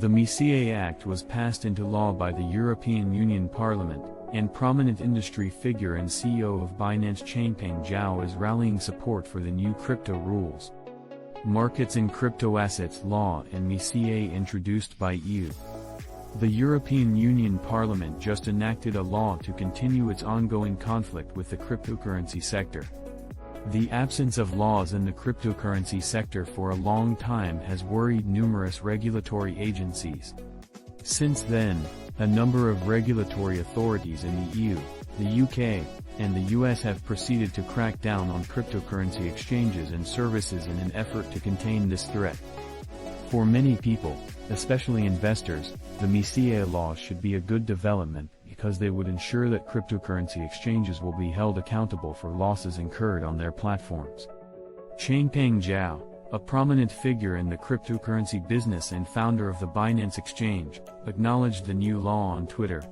The MiCA Act was passed into law by the European Union Parliament, and prominent industry figure and CEO of Binance Changpeng Zhao is rallying support for the new crypto rules. Markets in Crypto Assets Law and MiCA introduced by EU. The European Union Parliament just enacted a law to continue its ongoing conflict with the cryptocurrency sector. The absence of laws in the cryptocurrency sector for a long time has worried numerous regulatory agencies. Since then, a number of regulatory authorities in the EU, the UK, and the US have proceeded to crack down on cryptocurrency exchanges and services in an effort to contain this threat. For many people, especially investors, the MiCA law should be a good development because they would ensure that cryptocurrency exchanges will be held accountable for losses incurred on their platforms. Changpeng Zhao, a prominent figure in the cryptocurrency business and founder of the Binance Exchange, acknowledged the new law on Twitter.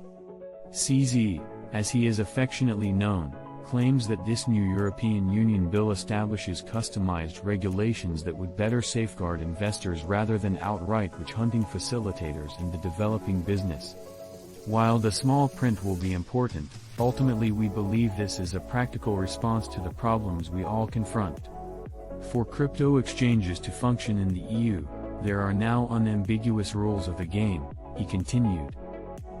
CZ, as he is affectionately known, claims that this new European Union bill establishes customized regulations that would better safeguard investors rather than outright witch-hunting facilitators in the developing business. While the small print will be important, ultimately we believe this is a practical response to the problems we all confront. For crypto exchanges to function in the EU, there are now unambiguous rules of the game, he continued.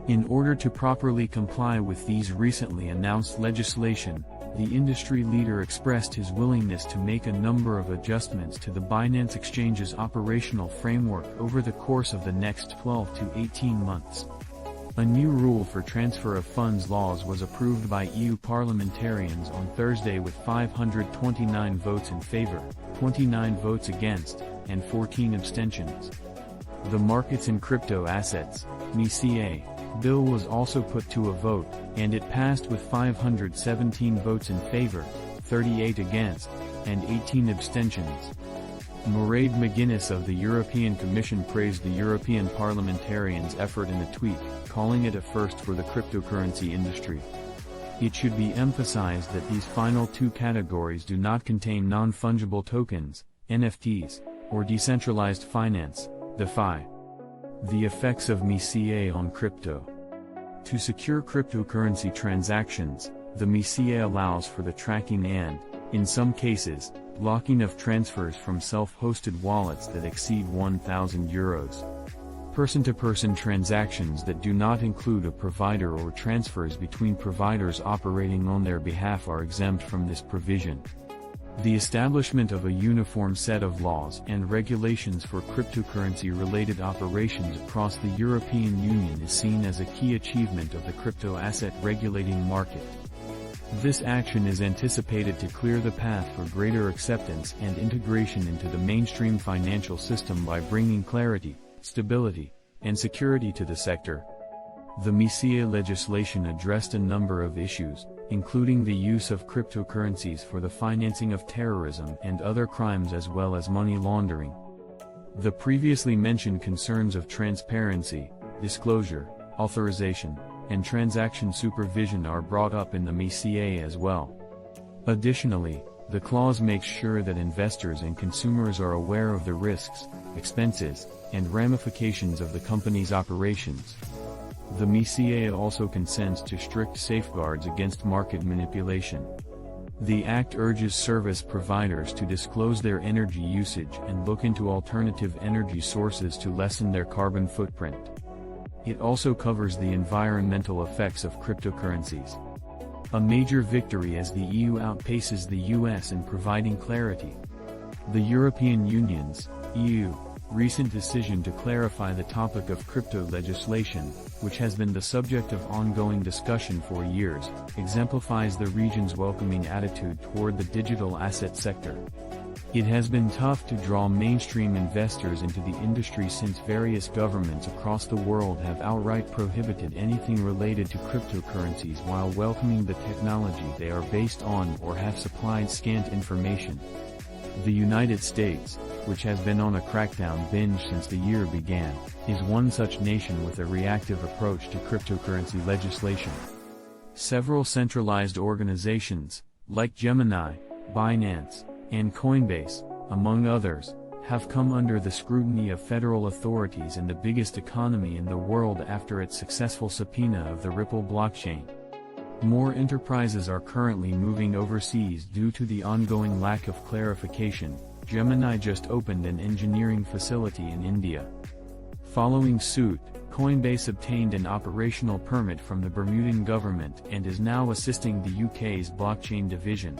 In order to properly comply with these recently announced legislation, the industry leader expressed his willingness to make a number of adjustments to the Binance Exchange's operational framework over the course of the next 12 to 18 months. A new rule for transfer of funds laws was approved by EU parliamentarians on Thursday with 529 votes in favor, 29 votes against, and 14 abstentions. The Markets in Crypto Assets, MiCA, bill was also put to a vote, and it passed with 517 votes in favor, 38 against, and 18 abstentions. Mairead McGuinness of the European Commission praised the European parliamentarians' effort in a tweet, calling it a first for the cryptocurrency industry. It should be emphasized that these final two categories do not contain non-fungible tokens, NFTs, or decentralized finance, DeFi. The effects of MiCA on crypto. To secure cryptocurrency transactions, the MiCA allows for the tracking and, in some cases, blocking of transfers from self-hosted wallets that exceed €1,000. Person-to-person transactions that do not include a provider or transfers between providers operating on their behalf are exempt from this provision. The establishment of a uniform set of laws and regulations for cryptocurrency-related operations across the European Union is seen as a key achievement of the crypto asset regulating market. This action is anticipated to clear the path for greater acceptance and integration into the mainstream financial system by bringing clarity, stability, and security to the sector. The MiCA legislation addressed a number of issues, including the use of cryptocurrencies for the financing of terrorism and other crimes as well as money laundering. The previously mentioned concerns of transparency, disclosure, authorization, and transaction supervision are brought up in the MiCA as well. Additionally, the clause makes sure that investors and consumers are aware of the risks, expenses, and ramifications of the company's operations. The MiCA also consents to strict safeguards against market manipulation. The Act urges service providers to disclose their energy usage and look into alternative energy sources to lessen their carbon footprint. It also covers the environmental effects of cryptocurrencies. A major victory as the EU outpaces the US in providing clarity. The European Union's, EU, recent decision to clarify the topic of crypto legislation, which has been the subject of ongoing discussion for years, exemplifies the region's welcoming attitude toward the digital asset sector. It has been tough to draw mainstream investors into the industry since various governments across the world have outright prohibited anything related to cryptocurrencies while welcoming the technology they are based on or have supplied scant information. The United States, which has been on a crackdown binge since the year began, is one such nation with a reactive approach to cryptocurrency legislation. Several centralized organizations, like Gemini, Binance, and Coinbase, among others, have come under the scrutiny of federal authorities and the biggest economy in the world after its successful subpoena of the Ripple blockchain. More enterprises are currently moving overseas due to the ongoing lack of clarification. Gemini just opened an engineering facility in India. Following suit, Coinbase obtained an operational permit from the Bermudan government and is now assisting the UK's blockchain division.